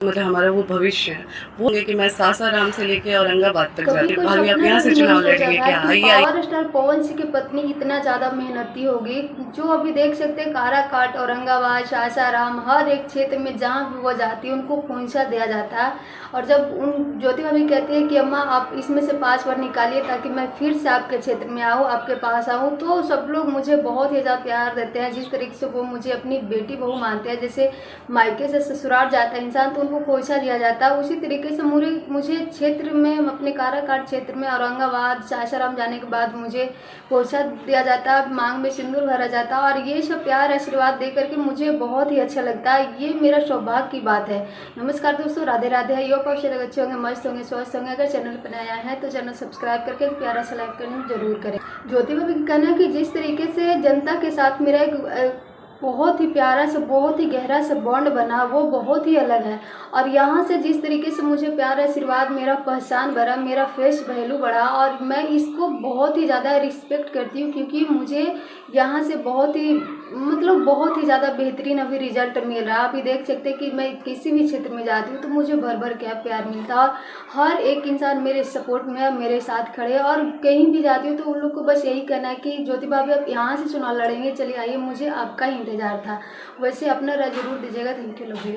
मतलब हमारा वो भविष्य है, वो है कि मैं सासाराम से लेके औरंगाबाद तक कभी जाती कोई हूँ। भाभी आप सपने यहाँ में से भी नहीं चुनाव सोचा लड़ेंगे था क्या? कि आइए आइए। पावर स्टार पवन सिंह की पत्नी इतना ज़्यादा मेहनती होगी। जो अभी देख सकते हैं काराकाट, औरंगाबाद, सासाराम, हर एक क्षेत्र में जहाँ भी वो जाती है उनको खोंचा दिया जाता है। और जब उन ज्योति भाभी कहती है कि अम्मा आप इसमें से 5 बार निकालिए ताकि मैं फिर से आपके क्षेत्र में आऊँ, आपके पास आऊँ, तो सब लोग मुझे बहुत ही ज़्यादा प्यार देते हैं। जिस तरीके से वो मुझे अपनी बेटी बहू मानते हैं, जैसे मायके से ससुराल जाता है इंसान तो उनको खोंचा दिया जाता है, उसी तरीके से मुझे क्षेत्र में अपने काराकाट क्षेत्र में औरंगाबाद सासाराम जाने के बाद मुझे खोंचा दिया जाता है, मांग में सिंदूर भरा जाता है। और ये सब प्यार आशीर्वाद दे करके मुझे बहुत ही अच्छा लगता है। ये मेरा सौभाग्य की बात है। नमस्कार दोस्तों, राधे राधे। है योग आप अच्छे होंगे, मस्त होंगे, स्वस्थ होंगे। अगर चैनल पर नया है तो चैनल सब्सक्राइब करके प्यारा सा लाइक करना जरूर करें। ज्योति भाभी का कहना है कि जिस तरीके से जनता के साथ मेरा एक बहुत ही प्यारा सा, बहुत ही गहरा सा बॉन्ड बना, वो बहुत ही अलग है। और यहाँ से जिस तरीके से मुझे प्यार आशीर्वाद, मेरा पहचान बढ़ा, मेरा फेस वैल्यू बढ़ा, और मैं इसको बहुत ही ज़्यादा रिस्पेक्ट करती हूँ क्योंकि मुझे यहाँ से बहुत ही मतलब बहुत ही ज़्यादा बेहतरीन अभी रिजल्ट मिल रहा है। आप ही देख सकते हैं कि मैं किसी भी क्षेत्र में जाती हूँ तो मुझे भर भर के प्यार मिलता है, और हर एक इंसान मेरे सपोर्ट में है, मेरे साथ खड़े हैं। और कहीं भी जाती हूँ तो उन लोग को बस यही कहना है कि ज्योति भाभी आप यहाँ से चुनाव लड़ेंगे, चलिए आइए, मुझे आपका ही इंतजार था। वैसे अपना राय जरूर दीजिएगा। Thank you, love you.